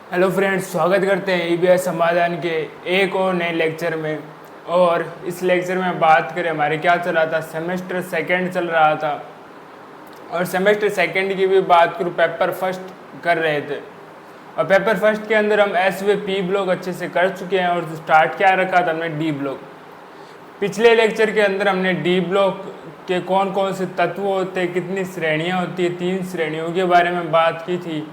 Hello friends, स्वागत करते हैं ईबीएस समाधान के एक और नए लेक्चर में। और इस लेक्चर में बात करें हमारे क्या चल रहा था। सेमेस्टर सेकंड चल रहा था और सेमेस्टर सेकंड की भी बात करूँ, पेपर फर्स्ट कर रहे थे। और पेपर फर्स्ट के अंदर हम एस व पी ब्लॉक अच्छे से कर चुके हैं और स्टार्ट क्या रखा था हमने, डी ब्लॉक। पिछले लेक्चर के अंदर हमने डी ब्लॉक के कौन कौन से तत्व होते हैं, कितनी श्रेणियाँ होती है, 3 श्रेणियों के बारे में बात की थी।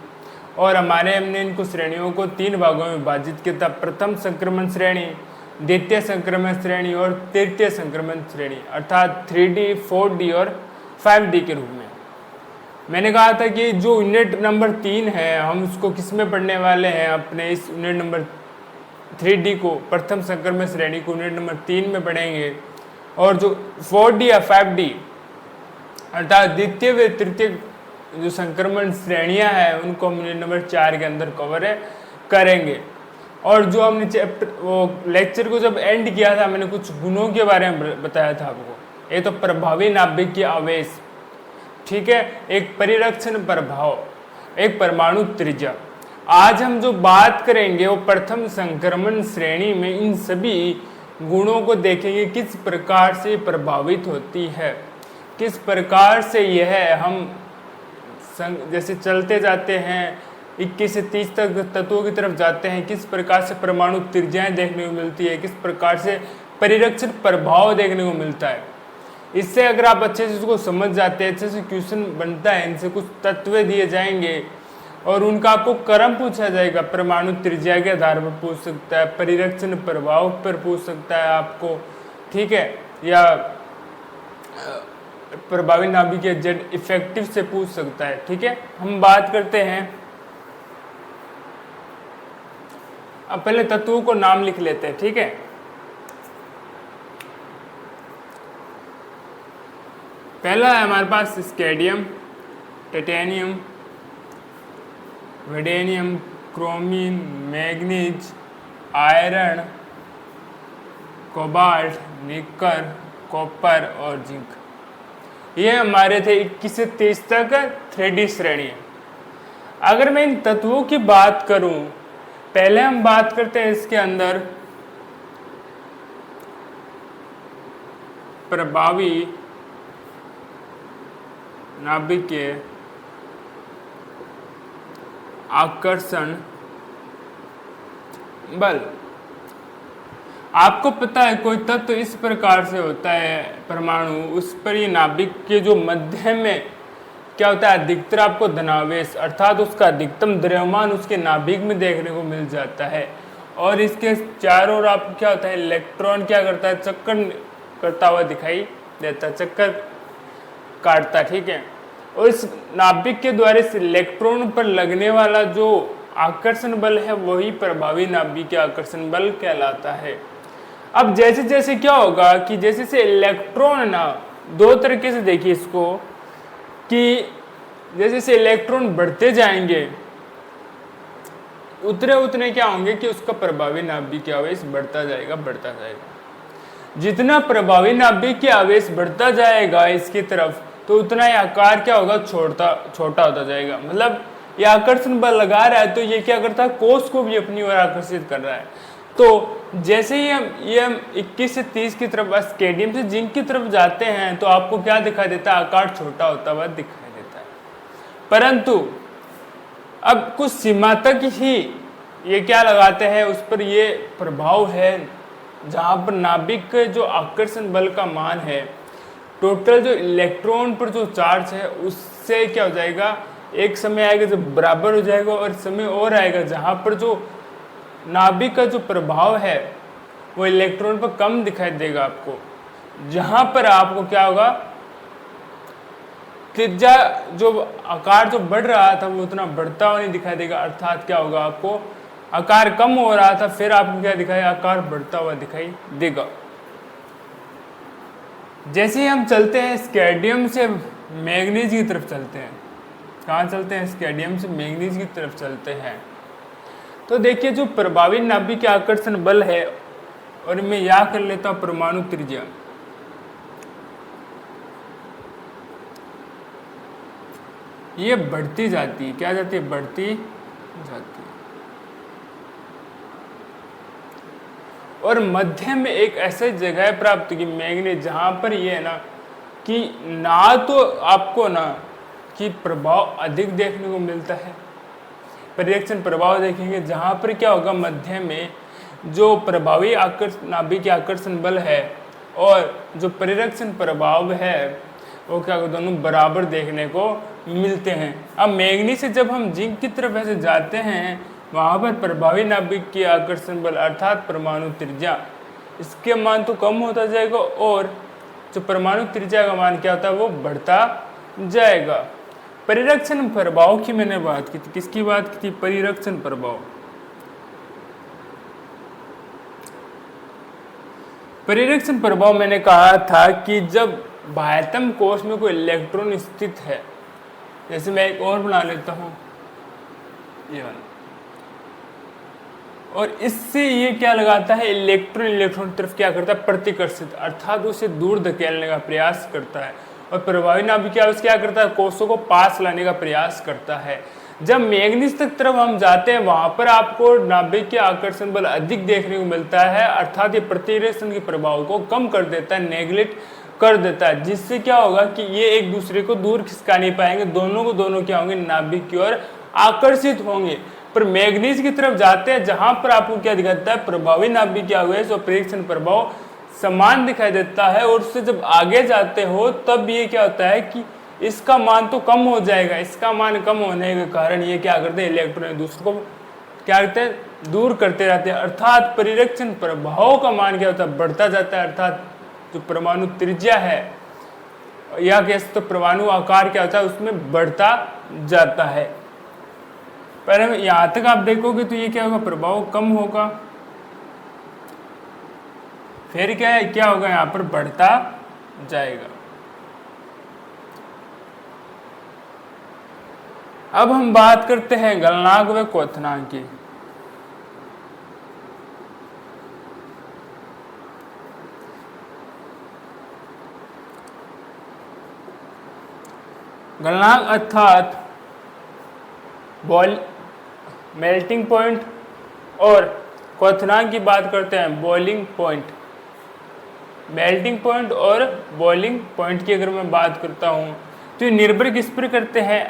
और हमने इनको श्रेणियों को 3 भागों में विभाजित किया था। प्रथम संक्रमण श्रेणी, द्वितीय संक्रमण श्रेणी और तृतीय संक्रमण श्रेणी, अर्थात 3D, 4D और 5D के रूप में। मैंने कहा था कि जो यूनिट नंबर 3 है हम उसको किस में पढ़ने वाले हैं, अपने इस यूनिट नंबर 3D को, प्रथम संक्रमण श्रेणी को यूनिट नंबर 3 में पढ़ेंगे। और जो 4D या 5D अर्थात द्वितीय व तृतीय जो संक्रमण श्रेणियां हैं उनको हम यूनिट नंबर 4 के अंदर कवर करेंगे। और जो हमने चैप्टर वो लेक्चर को जब एंड किया था, मैंने कुछ गुणों के बारे में बताया था आपको। ये तो प्रभावी नाभिक के आवेश, ठीक है, एक परिरक्षण प्रभाव, एक परमाणु त्रिज्या। आज हम जो बात करेंगे वो प्रथम संक्रमण श्रेणी में इन सभी गुणों को देखेंगे, किस प्रकार से प्रभावित होती है, किस प्रकार से यह हम जैसे चलते जाते हैं 21 से 30 तक तत्वों की तरफ जाते हैं, किस प्रकार से परमाणु त्रिज्याएं देखने को मिलती है, किस प्रकार से परिरक्षण प्रभाव देखने को मिलता है। इससे अगर आप अच्छे से उसको समझ जाते हैं, अच्छे से क्वेश्चन बनता है, इनसे कुछ तत्व दिए जाएंगे और उनका आपको क्रम पूछा जाएगा। परमाणु त्रिज्या के आधार पर पूछ सकता है, परिरक्षण प्रभाव पर पूछ सकता है आपको, ठीक है, या प्रभावी नाभिक या जेड इफेक्टिव से पूछ सकता है। ठीक है, हम बात करते हैं। अब पहले तत्वों को नाम लिख लेते हैं, ठीक है। पहला है हमारे पास scandium, titanium, vanadium, chromium, manganese, iron, cobalt, nickel, copper और जिंक। ये हमारे थे 21 से 30 तक 3D श्रेणी। अगर मैं इन तत्वों की बात करूं, पहले हम बात करते हैं इसके अंदर प्रभावी नाभिक के आकर्षण बल। आपको पता है कोई तत्व इस प्रकार से होता है परमाणु, उस पर ये नाभिक के जो मध्य में क्या होता है, अधिकतर आपको धनावेश अर्थात उसका अधिकतम द्रव्यमान उसके नाभिक में देखने को मिल जाता है। और इसके चारों ओर आपको क्या होता है, इलेक्ट्रॉन क्या करता है, चक्कर करता हुआ दिखाई देता है, चक्कर काटता, ठीक है। और इस नाभिक के द्वारा इस इलेक्ट्रॉन पर लगने वाला जो आकर्षण बल है वही प्रभावी नाभिक के आकर्षण बल कहलाता है। अब जैसे जैसे क्या होगा कि जैसे से इलेक्ट्रॉन ना, दो तरीके से देखिए इसको, कि जैसे से इलेक्ट्रॉन बढ़ते जाएंगे उतने उतने क्या होंगे कि उसका प्रभावी नाभिक के आवेश बढ़ता जाएगा, बढ़ता जाएगा। जितना प्रभावी नाभिक के आवेश बढ़ता जाएगा इसकी तरफ, तो उतना ही आकार क्या होगा, छोटा होता जाएगा। मतलब ये आकर्षण बल लगा रहा है तो ये क्या करता है, कोष को भी अपनी ओर आकर्षित कर रहा है। तो जैसे ही हम 21 से 30 की तरफ स्केडियम से जिंक की तरफ जाते हैं तो आपको क्या दिखाई देता है, आकार छोटा होता हुआ दिखाई देता है। परंतु अब कुछ सीमा तक ही ये क्या लगाते हैं, उस पर ये प्रभाव है जहाँ पर नाभिक के जो आकर्षण बल का मान है, टोटल जो इलेक्ट्रॉन पर जो चार्ज है उससे क्या हो जाएगा, एक समय आएगा जब बराबर हो जाएगा और समय और आएगा जहाँ पर जो नाभिक का जो प्रभाव है वो इलेक्ट्रॉन पर कम दिखाई देगा आपको। जहां पर आपको क्या होगा, त्रिज्या जो आकार जो बढ़ रहा था वो उतना बढ़ता हुआ नहीं दिखाई देगा, अर्थात क्या होगा, आपको आकार कम हो रहा था फिर आपको क्या दिखाएगा, आकार बढ़ता हुआ दिखाई देगा। जैसे ही हम चलते हैं स्केडियम से मैग्नीज की तरफ चलते हैं, कहाँ चलते हैं, स्केडियम से मैग्नीज की तरफ चलते हैं, तो देखिए जो प्रभावी नाभिक के आकर्षण बल है, और मैं यह कर लेता हूं परमाणु त्रिज्या। ये बढ़ती जाती है, क्या जाती है, बढ़ती जाती है। और मध्य में एक ऐसी जगह प्राप्त की मैंगनीज जहाँ पर ये है ना कि ना तो आपको ना कि प्रभाव अधिक देखने को मिलता है, परिरक्षण प्रभाव देखेंगे जहाँ पर क्या होगा मध्य में जो प्रभावी नाभिक आकर्षण बल है और जो परिरक्षण प्रभाव है वो क्या दोनों बराबर देखने को मिलते हैं। अब मैंगनीज से जब हम जिंक की तरफ ऐसे जाते हैं वहाँ पर प्रभावी नाभिक की आकर्षण बल अर्थात परमाणु त्रिज्या इसके मान तो कम होता जाएगा और जो परमाणु त्रिज्या का मान क्या होता है वो बढ़ता जाएगा। परिरक्षण प्रभाव की मैंने बात की थी, किसकी बात की थी? परिरक्षण प्रभाव। परिरक्षण प्रभाव मैंने कहा था कि जब बाह्यतम कोश में कोई इलेक्ट्रॉन स्थित है, जैसे मैं एक और बना लेता हूं ये वाला, और इससे ये क्या लगाता है इलेक्ट्रॉन तरफ क्या करता है प्रतिकर्षित अर्थात उसे दूर धकेलने का प्रयास करता है और प्रभावी नाभिक क्या करता है कोषों को पास लाने का प्रयास करता है। जब मैंगनीज तक तरफ हम जाते हैं वहां पर आपको नाभिक के आकर्षण बल अधिक देखने को मिलता है अर्थात ये प्रतिकर्षण के प्रभाव को कम कर देता है, नेगलेक्ट कर देता है, जिससे क्या होगा कि ये एक दूसरे को दूर खिसका नहीं पाएंगे, दोनों क्या होंगे नाभिक की ओर आकर्षित होंगे। पर मैंगनीज की तरफ जाते हैं जहां पर आपको क्या दिखाता है प्रभावी नाभिक के आवेश और परिरक्षण प्रभाव समान दिखाई देता है और उससे जब आगे जाते हो तब ये क्या होता है कि इसका मान तो कम हो जाएगा, इसका मान कम होने के कारण ये क्या करते हैं इलेक्ट्रॉन दूसरे को क्या करते हैं दूर करते रहते हैं अर्थात परिरक्षण प्रभाव का मान क्या होता है बढ़ता जाता है अर्थात जो परमाणु त्रिज्या है या कैसे तो परमाणु आकार क्या होता है उसमें बढ़ता जाता है। पर यहां तक आप देखोगे तो ये क्या होगा प्रभाव कम होगा, फिर क्या होगा यहां पर बढ़ता जाएगा। अब हम बात करते हैं गलनांक व क्वथनांक की। गलनांक अर्थात मेल्टिंग पॉइंट और क्वथनांक की बात करते हैं बॉइलिंग पॉइंट। मेल्टिंग पॉइंट और बॉइलिंग पॉइंट की अगर मैं बात करता हूं तो ये निर्भर किस पर करते हैं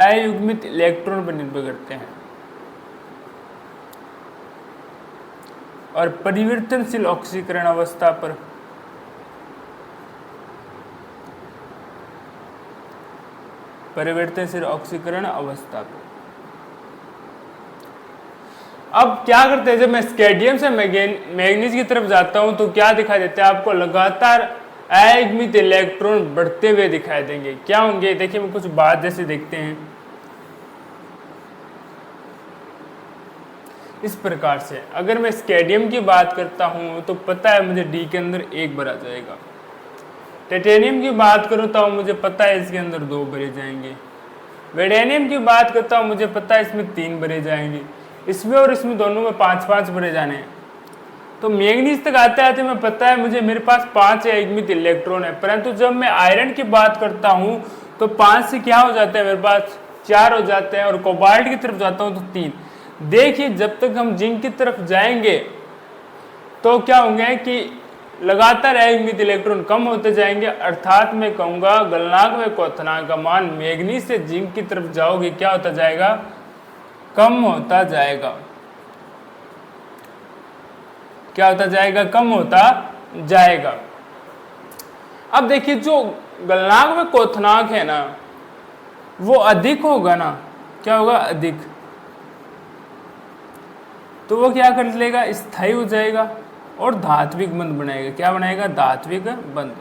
अयुग्मित इलेक्ट्रॉन पर निर्भर करते हैं और परिवर्तनशील ऑक्सीकरण अवस्था पर। परिवर्तनशील ऑक्सीकरण अवस्था पर अब क्या करते हैं जब मैं स्केडियम से मैग्नीज की तरफ जाता हूं तो क्या दिखाई देता है आपको लगातार अयुग्मित इलेक्ट्रॉन बढ़ते हुए दिखाई देंगे। क्या होंगे देखिए मैं कुछ बात जैसे देखते हैं इस प्रकार से। अगर मैं स्केडियम की बात करता हूं तो पता है मुझे डी के अंदर 1 भरा जाएगा। टाइटेनियम की बात करूं तो मुझे पता है इसके अंदर 2 भरे जाएंगे। वेडेनियम की बात करता हूं मुझे पता है इसमें 3 भरे जाएंगे, इसमें और इसमें दोनों में 5-5 भरे जाने हैं। तो मैग्नीज तक आते आते मैं पता है मुझे मेरे पास 5 अयुग्मित इलेक्ट्रॉन है, परंतु जब मैं आयरन की बात करता हूं तो 5 से क्या हो जाता है मेरे पास 4 हो जाते हैं और कोबाल्ट की तरफ जाता हूं तो 3। देखिए जब तक हम जिंक की तरफ जाएंगे तो क्या होंगे कि लगातार अयुग्मित इलेक्ट्रॉन कम होते जाएंगे अर्थात मैं कहूंगा गलनांक व क्वथनांक का मान मैग्नीज से जिंक की तरफ जाओगे क्या होता जाएगा कम होता जाएगा। क्या होता जाएगा कम होता जाएगा। अब देखिए जो गलनांक व क्वथनांक है ना वो अधिक होगा ना, क्या होगा अधिक, तो वो क्या कर लेगा स्थायी हो जाएगा और धात्विक बंध बनाएगा। क्या बनाएगा धात्विक बंध।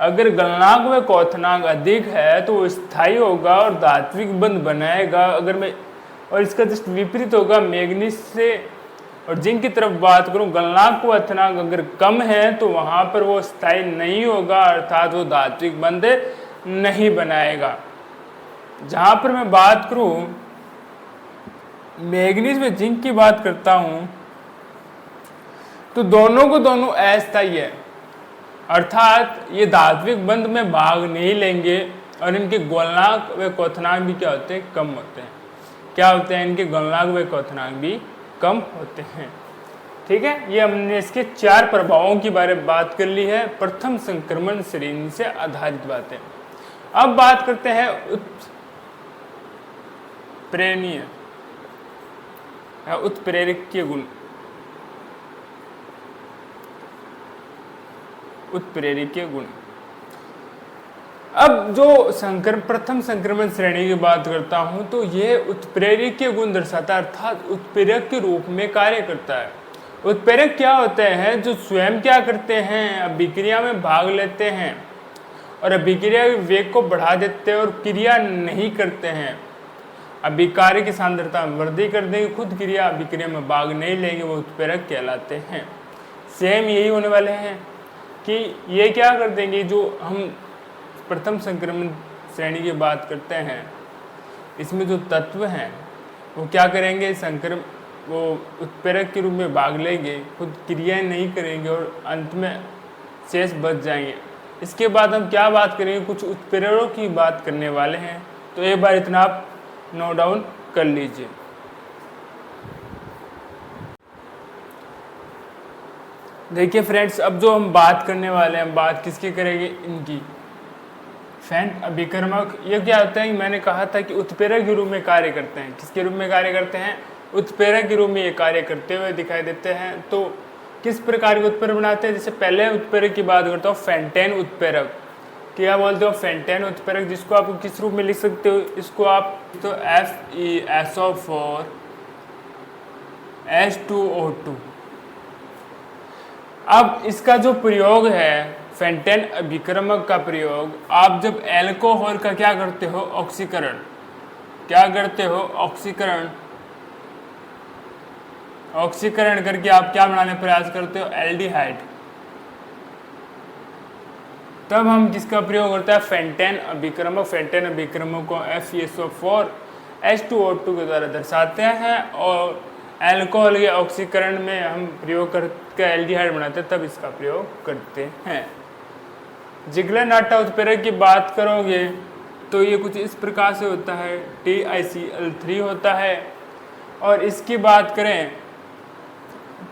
अगर गलनांक व क्वथनांक अधिक है तो वो स्थायी होगा और धात्विक बंध बनाएगा। अगर मैं और इसका जस्ट विपरीत होगा मैग्नीज से और जिंक की तरफ बात करूं गलनांक क्वथनांक अगर कम है तो वहां पर वो स्थायी नहीं होगा अर्थात वो धात्विक बंध नहीं बनाएगा। जहां पर मैं बात करूं मैग्नीज में जिंक की बात करता हूं तो दोनों को दोनों अस्थायी है अर्थात ये धात्विक बंध में भाग नहीं लेंगे और इनके गलनांक व क्वथनांक भी क्या होते हैं कम होते हैं। क्या होते हैं, इनके गलनांक व क्वथनांक भी कम होते हैं। ठीक है, ये हमने इसके 4 प्रभावों की बारे में बात कर ली है, प्रथम संक्रमण श्रेणी से आधारित बातें। अब बात करते हैं उत्प्रेरणीय या उत्प्रेरकीय गुण। उत्प्रेरकीय गुण, अब जो प्रथम संक्रमण श्रेणी की बात करता हूं तो यह उत्प्रेरकीय गुण दर्शाता है, अर्थात उत्प्रेरक के रूप में कार्य करता है। उत्प्रेरक क्या होते हैं, जो स्वयं क्या करते हैं, अभिक्रिया में भाग लेते हैं और अभिक्रिया के वेग को बढ़ा देते हैं और क्रिया नहीं करते हैं। अभिकार्य की सांद्रता में वृद्धि कर देंगे, खुद क्रिया अभिक्रिया में भाग नहीं लेंगे, वो उत्प्रेरक कहलाते हैं। सेम यही होने वाले हैं कि ये क्या कर देंगे, जो हम प्रथम संक्रमण श्रेणी की बात करते हैं, इसमें जो तत्व हैं वो क्या करेंगे, वो उत्प्रेरक के रूप में भाग लेंगे, खुद क्रियाएं नहीं करेंगे और अंत में शेष बच जाएंगे। इसके बाद हम क्या बात करेंगे, कुछ उत्प्रेरकों की बात करने वाले हैं। तो एक बार इतना आप नोट डाउन कर लीजिए। देखिए फ्रेंड्स, अब जो हम बात करने वाले हैं, बात किसकी करेंगे, इनकी। फेंट अभिकर्मक ये क्या होता है, मैंने कहा था कि उत्प्रेरक के रूप में कार्य करते हैं। किसके रूप में कार्य करते हैं, उत्प्रेरक के रूप में ये कार्य करते हुए दिखाई देते हैं। तो किस प्रकार के उत्प्रेरक बनाते हैं, जैसे पहले उत्प्रेरक की बात करता हूँ, फेंटेन उत्प्रेरक। क्या बोलते हो, फेंटेन उत्प्रेरक, जिसको आप किस रूप में लिख सकते हो, इसको आप तो FeSO4 H2O2। अब इसका जो प्रयोग है, फेंटेन अभिकर्मक का प्रयोग, आप जब एल्कोहल का क्या करते हो, ऑक्सीकरण, क्या करते हो, ऑक्सीकरण करके आप क्या बनाने प्रयास करते हो, एल्डिहाइड, तब हम किसका प्रयोग करते हैं, फेंटेन अभिकर्मक। फेंटेन अभिकर्मक को FeSO4 H2O2 के द्वारा दर्शाते हैं और एल्कोहल के ऑक्सीकरण में हम प्रयोग करके एल्डिहाइड बनाते हैं, तब इसका प्रयोग करते हैं। जिगलर-नाटा उत्प्रेरक की बात करोगे तो ये कुछ इस प्रकार से होता है, TiCl3 होता है। और इसकी बात करें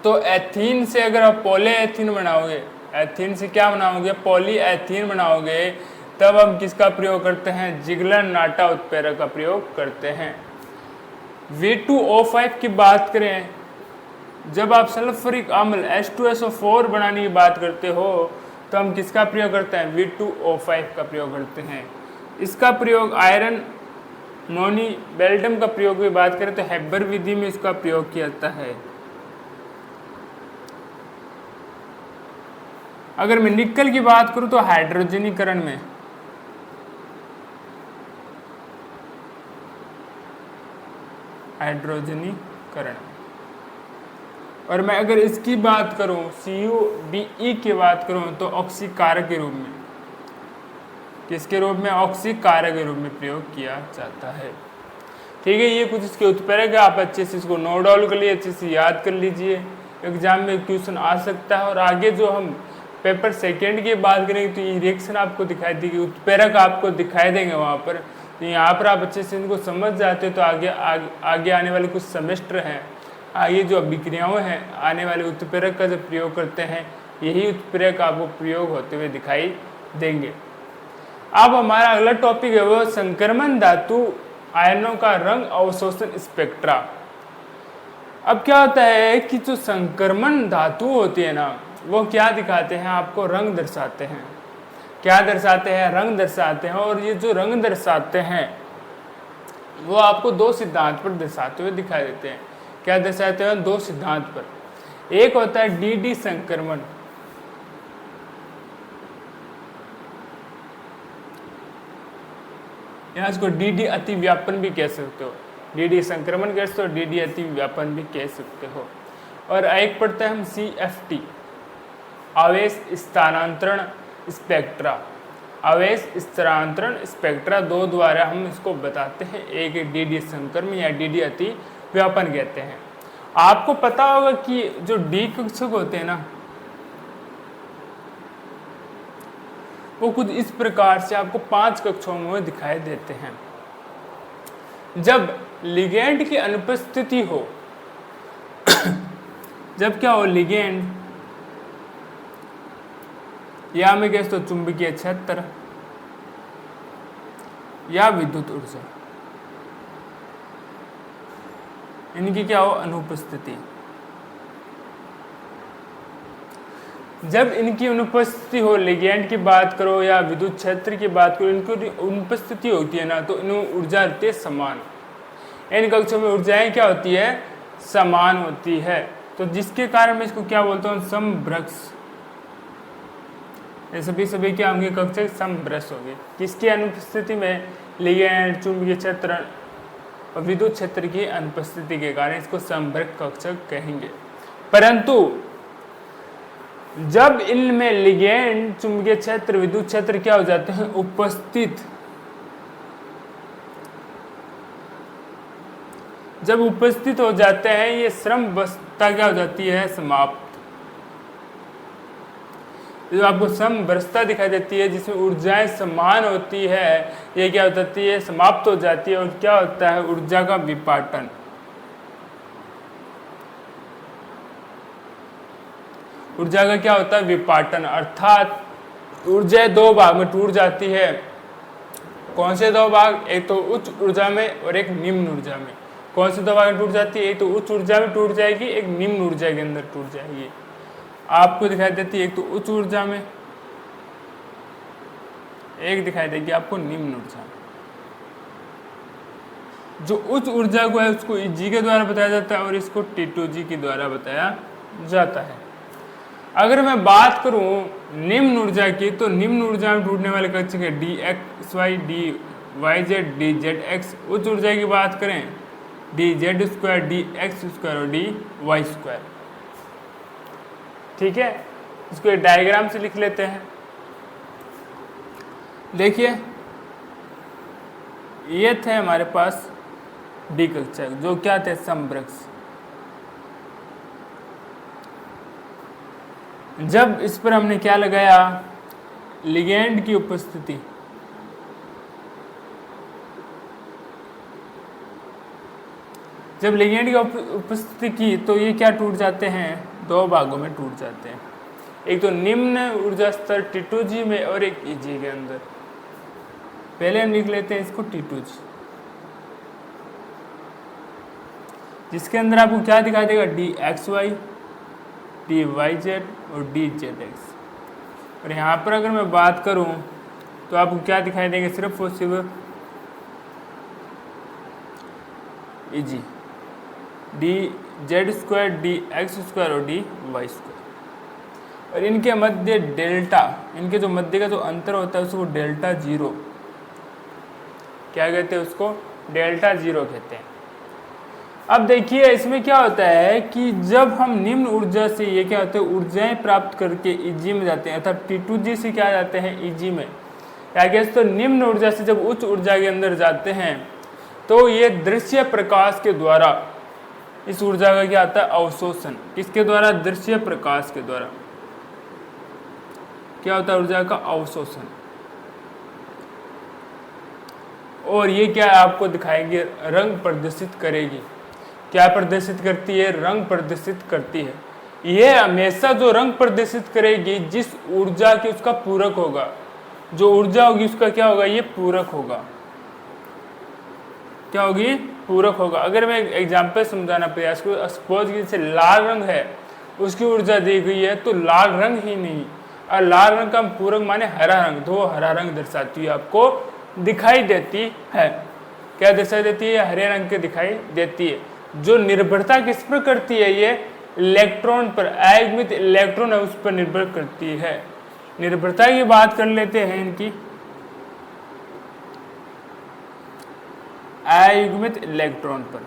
तो एथीन से अगर आप पॉलीएथीन बनाओगे, एथीन से क्या बनाओगे, पॉलीएथीन बनाओगे, तब हम किसका प्रयोग करते हैं, जिगलर-नाटा उत्प्रेरक का प्रयोग करते हैं। V2O5 की बात करें, जब आप सल्फ्यूरिक अम्ल H2SO4 बनाने की बात करते हो तो हम किसका प्रयोग करते हैं, V2O5 का प्रयोग करते हैं। इसका प्रयोग आयरन मोनिबेल्टम का प्रयोग की बात करें तो हेबर विधि में इसका प्रयोग किया जाता है। अगर मैं निकल की बात करूं तो हाइड्रोजनीकरण में, और मैं अगर इसकी बात करूं CuBe की बात करूं तो ऑक्सीकारक के रूप में, किसके रूप में, ऑक्सीकारक के रूप में प्रयोग किया जाता है। ठीक है, ये कुछ इसके उत्प्रेरक है, आप अच्छे से इसको नोट डाउन कर लीजिए, अच्छे से याद कर लीजिए, एग्जाम में क्वेश्चन आ सकता है। और आगे जो हम पेपर सेकेंड की बात करेंगे तो ये रिएक्शन आपको दिखाई देगी, उत्प्रेरक आपको दिखाई देंगे वहाँ पर। तो यहाँ पर आप अच्छे से इनको समझ जाते हो तो आगे आने वाले कुछ सेमेस्टर हैं, आगे जो अभिक्रियाओं हैं, आने वाले उत्प्रेरक का जब प्रयोग करते हैं, यही उत्प्रेरक आपको प्रयोग होते हुए दिखाई देंगे। अब हमारा अगला टॉपिक है वो संक्रमण धातु आयनों का रंग अवशोषण स्पेक्ट्रा। अब क्या होता है कि जो संक्रमण धातु होती है ना, वो क्या दिखाते हैं, आपको रंग दर्शाते हैं। क्या दर्शाते हैं, रंग दर्शाते हैं। और ये जो रंग दर्शाते हैं वो आपको 2 सिद्धांत पर दर्शाते हुए दिखाई देते हैं। क्या दर्शाते हैं, 2 सिद्धांत पर। एक होता है DD संक्रमण, यहाँ इसको DD अति व्यापन भी कह सकते हो, DD संक्रमण कह सकते हो, DD अति व्यापन भी कह सकते हो। और एक पढ़ते हैं हम CFT, आवेश स्थानांतरण स्पेक्ट्रा। आवेश स्थानांतरण स्पेक्ट्रा 2 द्वारा हम इसको बताते हैं। एक DD संक्रमण या DD अति व्यापन कहते हैं। आपको पता होगा कि जो D कक्षक होते हैं ना, वो कुछ इस प्रकार से आपको 5 कक्षों में दिखाई देते हैं। जब लिगेंड की अनुपस्थिति हो, जब क्या हो, लिगेंड या मैं कह तो चुंबकीय क्षेत्र या विद्युत ऊर्जा, इनकी क्या हो, अनुपस्थिति। जब इनकी अनुपस्थिति हो, लिगेंड की बात करो या विद्युत क्षेत्र की बात करो, इनकी अनुपस्थिति होती है ना, तो इन ऊर्जा रहती है समान। इन कक्षों में ऊर्जाएं क्या होती है, समान होती है। तो जिसके कारण मैं इसको क्या बोलता हूँ, समभ्रक्ष। ये सभी क्या होंगे, कक्षक समभ्रष्ट होंगे। किसकी अनुपस्थिति में, लिगेंड, चुंबकीय क्षेत्र और विद्युत क्षेत्र की अनुपस्थिति के कारण इसको समभ्रक कक्षक कहेंगे। परंतु जब इनमें लिगेंड, चुंबकीय क्षेत्र, विद्युत क्षेत्र क्या हो जाते हैं, उपस्थित, जब उपस्थित हो जाते हैं, ये समभ्रष्टता क्या हो जाती है, समाप्त। जो आपको समभ्रष्टता दिखाई देती है, जिसमें ऊर्जाएं समान होती है, ये क्या हो जाती है, समाप्त हो जाती है। और क्या होता है, ऊर्जा का विपाटन। ऊर्जा का क्या होता है, विपाटन, अर्थात ऊर्जा दो भाग में टूट जाती है। कौन से दो भाग, एक तो उच्च ऊर्जा में और एक निम्न ऊर्जा में। कौन से दो भाग में टूट जाती है, एक तो उच्च ऊर्जा में टूट जाएगी, एक निम्न ऊर्जा के अंदर टूट जाएगी। आपको दिखाई देती है एक तो उच्च ऊर्जा में, एक दिखाई देगी आपको निम्न ऊर्जा में। जो उच्च ऊर्जा को है उसको Eg के द्वारा बताया जाता है और इसको T2G के द्वारा बताया जाता है। अगर मैं बात करूं निम्न ऊर्जा की, तो निम्न ऊर्जा में टूटने वाले कक्षक है dxy, dyz, dzx। उच्च ऊर्जा की बात करें dz स्क्वायर, dx स्क्वायर और dy स्क्वायर। ठीक है, इसको एक डायग्राम से लिख लेते हैं। देखिए, ये थे हमारे पास डी कक्षक, जो क्या थे, समभ्रक्ष। जब इस पर हमने क्या लगाया, लिगेंड की उपस्थिति, जब लिगेंड की उपस्थिति की, तो ये क्या टूट जाते हैं, दो भागों में टूट जाते हैं। एक तो निम्न ऊर्जा स्तर T2G में और एक Eg के अंदर। पहले हम लिख लेते हैं इसको T2G, जिसके अंदर आपको क्या दिखाई देगा, dxy, dyz और dzx। और यहाँ पर अगर मैं बात करूँ तो आपको क्या दिखाई देंगे, सिर्फ और सिर्फ Eg, dz square, dx square और dy स्क्वायर। और इनके मध्य डेल्टा, इनके जो मध्य का जो अंतर होता है उसको डेल्टा जीरो, क्या कहते हैं, उसको डेल्टा जीरो कहते हैं। अब देखिए इसमें क्या होता है कि जब हम निम्न ऊर्जा से ये क्या होता है, ऊर्जाएं प्राप्त करके Eg में जाते हैं, अर्थात T2G से क्या जाते हैं, Eg में। क्या कहते हैं, तो निम्न ऊर्जा से जब उच्च ऊर्जा के अंदर जाते हैं, तो ये दृश्य प्रकाश के द्वारा इस ऊर्जा का क्या आता है, अवशोषण। किसके द्वारा, दृश्य प्रकाश के द्वारा क्या होता है, ऊर्जा का अवशोषण। और ये क्या आपको दिखाएंगे, रंग प्रदर्शित करेगी। क्या प्रदर्शित करती है, रंग प्रदर्शित करती है। यह हमेशा जो रंग प्रदर्शित करेगी, जिस ऊर्जा की उसका पूरक होगा, जो ऊर्जा होगी उसका क्या होगा, ये पूरक होगा। क्या होगी, पूरक होगा। अगर मैं एग्जाम्पल समझाना प्रयास करूँ, सपोज कि जैसे लाल रंग है, उसकी ऊर्जा दी गई है, तो लाल रंग ही नहीं, और लाल रंग का पूरक माने हरा रंग, तो वो हरा रंग दर्शाती है, आपको दिखाई देती है। क्या दर्शाई देती है, हरे रंग के दिखाई देती है। जो निर्भरता किस पर करती है, ये इलेक्ट्रॉन पर, अयुग्मित इलेक्ट्रॉन है उस पर निर्भर करती है। निर्भरता की बात कर लेते हैं इनकी, अयुग्मित इलेक्ट्रॉन पर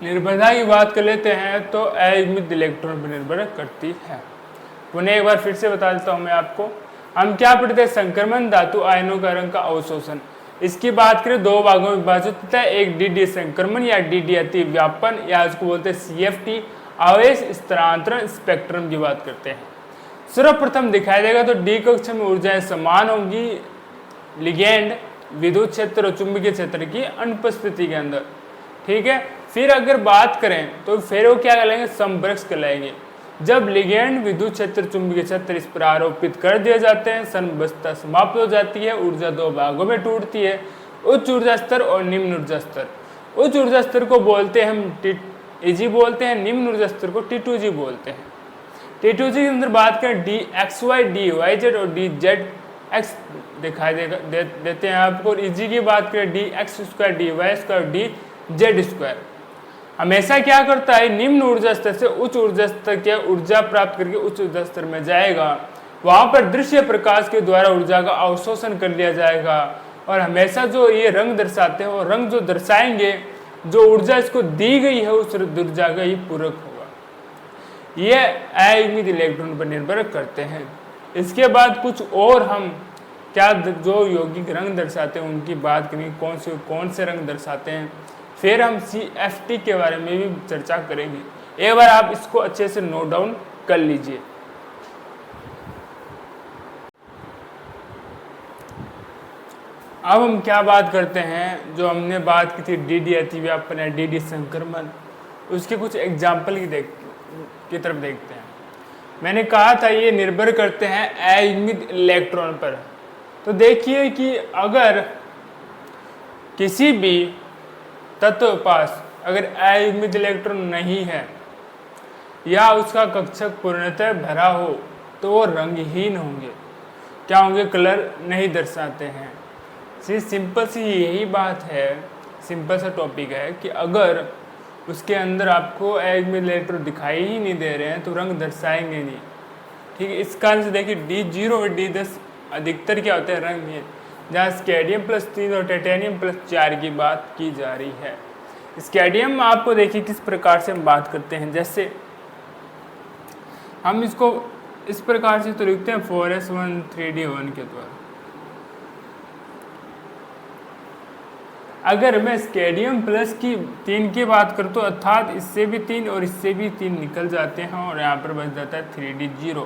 निर्भरता की बात कर लेते हैं, तो अयुग्मित इलेक्ट्रॉन पर निर्भर करती है। पुनः एक बार फिर से बता देता हूं मैं आपको, हम क्या पढ़ते हैं, संक्रमण धातु आयनों का रंग का अवशोषण। इसकी बात करें दो भागों में विभाजित होता है, एक डी संक्रमण या डी अति व्यापन, या उसको बोलते हैं CFT, आवेश स्थानांतरण स्पेक्ट्रम की बात करते हैं। सर्वप्रथम दिखाई देगा तो डी कक्ष में ऊर्जाएं समान होंगी, लिगेंड विद्युत क्षेत्र और चुंबकीय क्षेत्र की अनुपस्थिति के अंदर। ठीक है, फिर अगर बात करें तो फिर वो क्या कहलाएंगे, समवृक्ष कहलाएंगे। जब लिगेंड विद्युत क्षेत्र चुंबकीय क्षेत्र इस पर आरोपित कर दिए जाते हैं, समवस्था समाप्त हो जाती है, ऊर्जा दो भागों में टूटती है, उच्च ऊर्जा स्तर और निम्न ऊर्जा स्तर। उच्च ऊर्जा स्तर को बोलते हैं हम T बोलते हैं, निम्न ऊर्जा स्तर को T2G बोलते हैं। T2G के अंदर बात करें dxy dyz और dzx दिखाई देते हैं आपको, और Eg की बात करें dx² dy² dz²। हमेशा क्या करता है, निम्न ऊर्जा स्तर से उच्च ऊर्जा स्तर की ऊर्जा प्राप्त करके उच्च ऊर्जा स्तर में जाएगा, वहां पर दृश्य प्रकाश के द्वारा ऊर्जा का अवशोषण कर लिया जाएगा, और हमेशा जो ये रंग दर्शाते हैं वो रंग जो दर्शाएंगे, जो ऊर्जा इसको दी गई है उस ऊर्जा का ही पूरक होगा। ये अयुग्मित इलेक्ट्रॉन पर निर्भर करते हैं। इसके बाद कुछ और हम क्या जो यौगिक रंग दर्शाते हैं उनकी बात करेंगे, कौन से रंग दर्शाते हैं, फिर हम CFT के बारे में भी चर्चा करेंगे। एक बार आप इसको अच्छे से नोट डाउन कर लीजिए। अब हम क्या बात करते हैं, जो हमने बात की थी DD अतिव्यापन या DD संक्रमण, उसके कुछ एग्जाम्पल की तरफ देखते हैं। मैंने कहा था ये निर्भर करते हैं अयुग्मित इलेक्ट्रॉन पर। तो देखिए कि अगर किसी भी तत्व के पास अगर अयुग्मित इलेक्ट्रॉन नहीं है या उसका कक्षक पूर्णतः भरा हो तो वो रंगहीन होंगे, क्या होंगे, कलर नहीं दर्शाते हैं। सिंपल सी यही बात है, सिंपल सा टॉपिक है कि अगर उसके अंदर आपको अयुग्मित इलेक्ट्रॉन दिखाई ही नहीं दे रहे हैं तो रंग दर्शाएंगे नहीं। ठीक है, इस कारण से देखिए D0 और D10 अधिकतर क्या होता है, रंगहीन, जहाँ स्कैंडियम +3 और टाइटेनियम +4 की बात की जा रही है। स्कैंडियम आपको देखिए किस प्रकार से हम बात करते हैं, जैसे हम इसको इस प्रकार से तो लिखते हैं 4s1 3d1 के द्वारा। अगर मैं स्कैंडियम +3 की बात करता हूँ, अर्थात इससे भी 3 और इससे भी 3 निकल जाते हैं और यहाँ पर बच जाता है 3d0,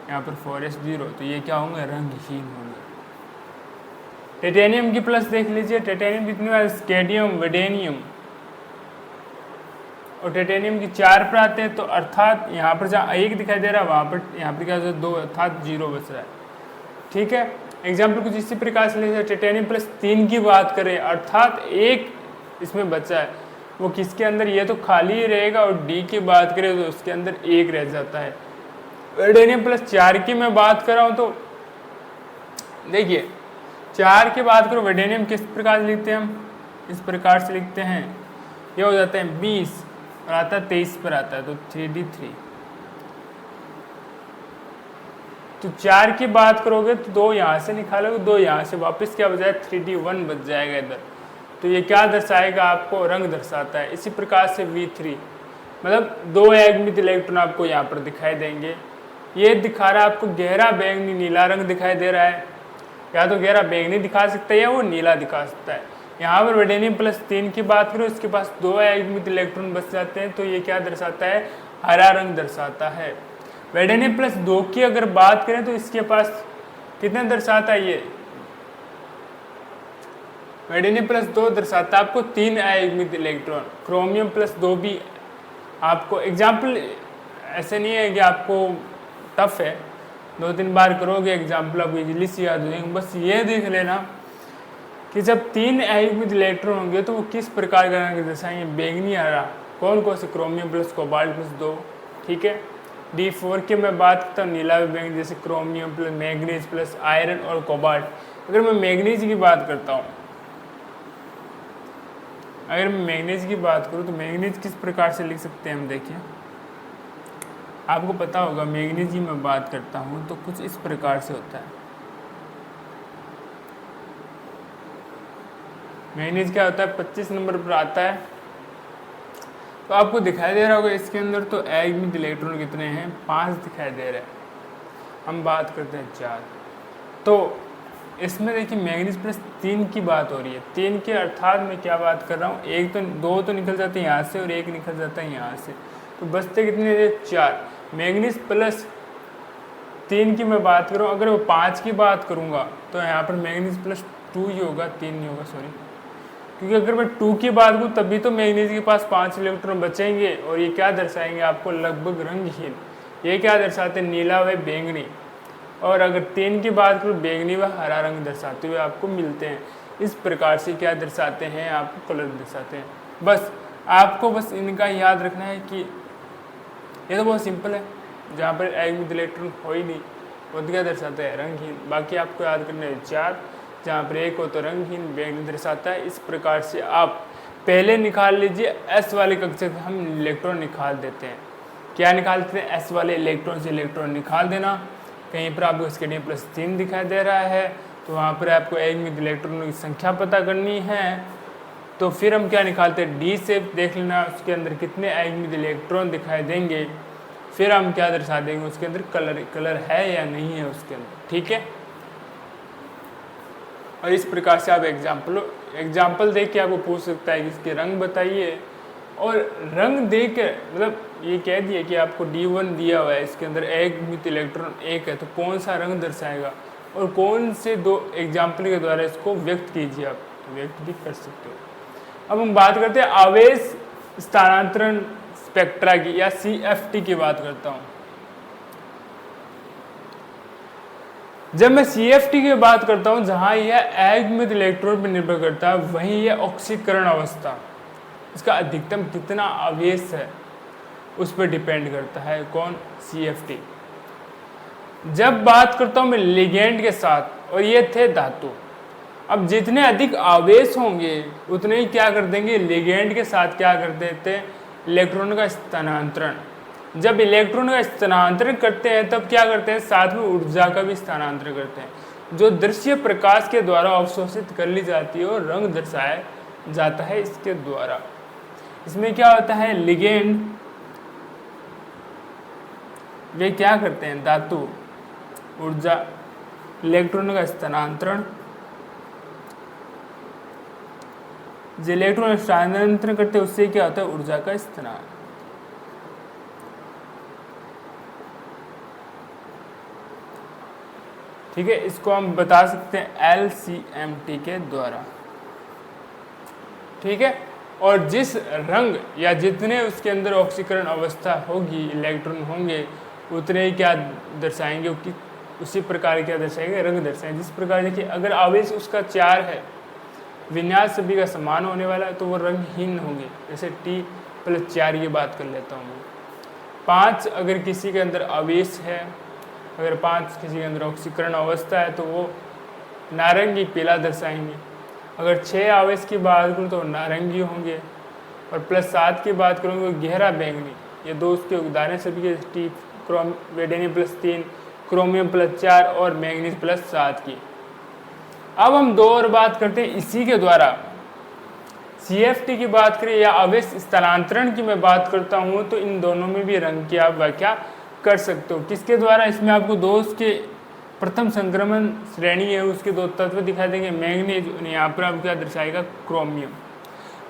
यहाँ पर 4s0, तो ये क्या होंगे, रंगहीन होंगे। टाइटेनियम की प्लस देख लीजिए, टाइटेनियम कितनी बार, स्कैंडियम, वेडेनियम और टाइटेनियम की 4 पर आते हैं, तो अर्थात यहाँ पर जहाँ 1 दिखाई दे रहा है वहाँ पर यहाँ पर क्या होता है 2, अर्थात 0 बच रहा है। ठीक है, एग्जाम्पल कुछ इसी प्रकार से लीजिए, टाइटेनियम +3 की बात करें, अर्थात 1 इसमें बचा है, वो किसके अंदर, ये तो खाली ही रहेगा, और D की बात करें तो उसके अंदर 1 रह जाता है। वेडेनियम +4 की मैं बात कर रहा हूँ, तो देखिए 4 की बात करो, वेडेनियम किस प्रकार से लिखते हैं, हम इस प्रकार से लिखते हैं, ये हो जाता है 20 और आता है 23 पर आता है, तो 3d3। तो 4 की बात करोगे तो 2 यहाँ से निकालोगे, 2 यहाँ से, वापस क्या बचाए, 3d1 बच जाएगा इधर। तो ये क्या दर्शाएगा, आपको रंग दर्शाता है। इसी प्रकार से V3, मतलब 2 अयुग्मित इलेक्ट्रॉन आपको यहाँ पर दिखाई देंगे। ये दिखा रहा है आपको गहरा बैंगनी नीला रंग दिखाई दे रहा है, या तो गहरा बैंगनी दिखा सकता है या वो नीला दिखा सकता है। यहाँ पर वेडेनियम +3 की बात करो, इसके पास 2 अयुग्मित इलेक्ट्रॉन बच जाते हैं, तो ये क्या दर्शाता है, हरा रंग दर्शाता है। वेडेनियम +2 की अगर बात करें तो इसके पास कितने दर्शाता है, ये वेडेनियम +2 दर्शाता है आपको 3 अयुग्मित इलेक्ट्रॉन। क्रोमियम +2 भी आपको, एग्जाम्पल ऐसे नहीं है कि आपको टफ है, 2-3 बार करोगे एग्जाम्पल आपको इजीली से याद हो जाएंगे। बस ये देख लेना कि जब 3 अयुग्मित इलेक्ट्रॉन होंगे तो वो किस प्रकार का रंग दर्शाएंगे, बैंगनी हरा, कौन कौन से, क्रोमियम + कोबाल्ट +2। ठीक है, D4 की मैं बात करता हूँ, नीला बैंगनी, जैसे क्रोमियम + मैग्नीज + आयरन और कोबाल्ट। अगर मैं मैग्नीज की बात करता हूँ, अगर मैं मैग्नीज की बात करूँ तो मैग्नीज किस प्रकार से लिख सकते हैं हम, देखिए आपको पता होगा, मैग्नीज की मैं बात करता हूँ तो कुछ इस प्रकार से होता है। मैग्नीज क्या होता है, 25 नंबर पर आता है, तो आपको दिखाई दे रहा होगा इसके अंदर तो अयुग्मित इलेक्ट्रॉन कितने हैं, 5 दिखाई दे रहे हैं। हम बात करते हैं 4, तो इसमें देखिए मैग्नीज +3 की बात हो रही है। 3 के अर्थात मैं क्या बात कर रहा हूँ, 2 तो निकल जाते हैं यहाँ से और 1 निकल जाता है यहाँ से, तो बचते कितने थे, 4। मैग्नीज +3 की मैं बात करूँ, अगर वो 5 की बात करूँगा तो यहाँ पर मैग्नीज 2 ही होगा, 3 नहीं होगा, सॉरी, क्योंकि अगर मैं 2 की बात करूँ तभी तो मैग्नीज के पास 5 इलेक्ट्रॉन बचेंगे और ये क्या दर्शाएंगे आपको, लगभग रंगहीन। ये क्या दर्शाते हैं, नीला व बैंगनी। और अगर 3 की बात करूँ, बैंगनी व हरा रंग दर्शाते हुए आपको मिलते हैं। इस प्रकार से क्या दर्शाते हैं, आपको कलर दर्शाते हैं। बस आपको बस इनका याद रखना है कि ये तो बहुत सिंपल है, जहाँ पर एक भी इलेक्ट्रॉन हो ही नहीं वो क्या दर्शाता है, रंगहीन। बाकी आपको याद करना है 4, जहाँ पर 1 हो तो रंगहीन, बैंगनी दर्शाता है। इस प्रकार से आप पहले निकाल लीजिए, एस वाले कक्षा से हम इलेक्ट्रॉन निकाल देते हैं। क्या निकालते हैं, एस वाले इलेक्ट्रॉन से इलेक्ट्रॉन निकाल देना। कहीं पर आपको Sk+3 दिखाई दे रहा है तो वहाँ पर आपको एक में इलेक्ट्रॉनों की संख्या पता करनी है। तो फिर हम क्या निकालते हैं, डी से देख लेना उसके अंदर कितने आयनिक इलेक्ट्रॉन दिखाई देंगे। फिर हम क्या दर्शा देंगे, उसके अंदर कलर है या नहीं है उसके अंदर, ठीक है। और इस प्रकार से आप एग्जाम्पल देख के आपको पूछ सकता है कि इसके रंग बताइए। और रंग देख के मतलब ये कह दिए कि आपको D1 दिया हुआ है, इसके अंदर एक मित इलेक्ट्रॉन 1 है, तो कौन सा रंग दर्शाएगा और कौन से 2 एग्जाम्पल के द्वारा इसको व्यक्त कीजिए, आप तो व्यक्त भी कर सकते हो। अब हम बात करते हैं आवेश स्थानांतरण स्पेक्ट्रा की या CFT की बात करता हूँ। जब मैं CFT की बात करता हूँ, जहाँ यह एकमित इलेक्ट्रॉन पर निर्भर करता है, वहीं यह ऑक्सीकरण अवस्था, इसका अधिकतम कितना आवेश है उस पर डिपेंड करता है। कौन, CFT। जब बात करता हूँ मैं लिगेंड के साथ, और ये थे धातु, अब जितने अधिक आवेश होंगे उतने ही क्या कर देंगे, लिगेंड के साथ क्या कर देते हैं, इलेक्ट्रॉन का स्थानांतरण। जब इलेक्ट्रॉन का स्थानांतरण करते हैं तब क्या करते हैं, साथ में ऊर्जा का भी स्थानांतरण करते हैं, जो दृश्य प्रकाश के द्वारा अवशोषित कर ली जाती है और रंग दर्शाया जाता है इसके द्वारा। इसमें क्या होता है, लिगेंड वे क्या करते हैं, धातु ऊर्जा इलेक्ट्रॉन का स्थानांतरण, जो इलेक्ट्रॉन स्थानांतरण करते हैं उससे क्या होता है, ऊर्जा का स्थानांतरण। ठीक है, इसको हम बता सकते हैं LCMT के द्वारा, ठीक है। और जिस रंग या जितने उसके अंदर ऑक्सीकरण अवस्था होगी, इलेक्ट्रॉन होंगे, उतने ही क्या दर्शाएंगे कि उसी प्रकार क्या दर्शाएंगे, रंग दर्शाएंगे। जिस प्रकार देखिए, अगर आवेश उसका 4 है, विन्यास सभी का समान होने वाला है, तो वो रंगहीन होंगे। जैसे T+4 की बात कर लेता हूँ मैं। 5 अगर किसी के अंदर आवेश है, अगर 5 किसी के अंदर ऑक्सीकरण अवस्था है, तो वो नारंगी पीला दर्शाएंगे। अगर 6 आवेश की बात करूँ तो नारंगी होंगे, और +7 की बात करूँगा गहरा बैंगनी। ये 2 उसके उदाहरण सभी के वेडेनियम +3, क्रोमियम +4 और मैंगनीज +7 की। अब हम 2 और बात करते हैं इसी के द्वारा। CFT की बात करें या आवेश स्थानांतरण की मैं बात करता हूँ, तो इन दोनों में भी रंग की आप व्याख्या कर सकते हो। किसके द्वारा, इसमें आपको 2 उसके प्रथम संक्रमण श्रेणी है, उसके 2 तत्व दिखाई देंगे, मैंगनीज, यहाँ पर आपको क्या दर्शाएगा, क्रोमियम।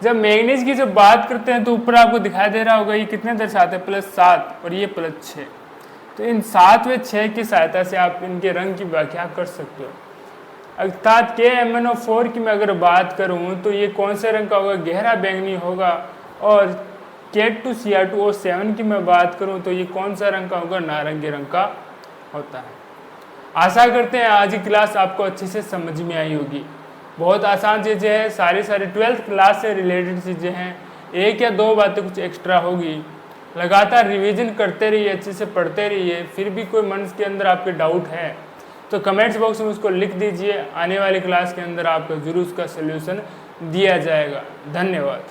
जब मैंगनीज की जब बात करते हैं तो ऊपर आपको दिखाई दे रहा होगा ये कितने दर्शाते हैं, +7 और ये +6। तो इन 7 व 6 की सहायता से आप इनके रंग की व्याख्या कर सकते हो। अर्थात KMnO4 की मैं अगर बात करूं तो ये कौन से रंग का होगा, गहरा बैंगनी होगा। और K2Cr2O7 की मैं बात करूं तो ये कौन सा रंग का होगा, नारंगी रंग का होता है। आशा करते हैं आज की क्लास आपको अच्छे से समझ में आई होगी। बहुत आसान चीज़ें हैं, सारी 12th क्लास से रिलेटेड चीज़ें हैं। 1 या 2 बातें कुछ एक्स्ट्रा होगी। लगातार रिवीजन करते रहिए, अच्छे से पढ़ते रहिए। फिर भी कोई मन के अंदर आपके डाउट है तो कमेंट्स बॉक्स में उसको लिख दीजिए। आने वाली क्लास के अंदर आपको जरूर उसका सलूशन दिया जाएगा। धन्यवाद।